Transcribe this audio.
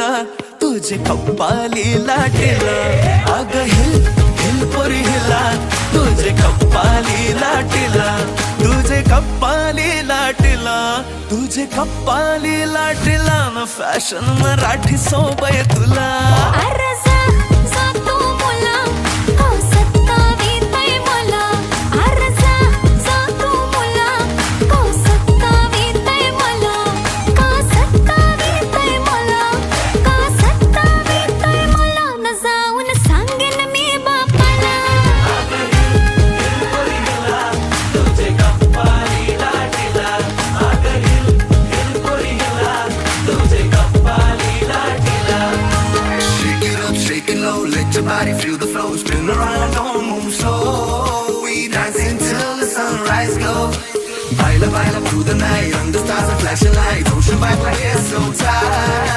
लाटीला तुझे कप्पाली लाटीला अग hill hill पोरी हिला तुझे कप्पाली लाटीला तुझे कप्पाली लाटीला तुझे कप्पाली लाटीला न फॅशन मराठी सोबय तुला Let your body feel the flow, spin around, don't move slow. We dancing till the sunrise glow. Baila, baila through the night, under stars and flashing lights. Ocean vibe like it's so tight.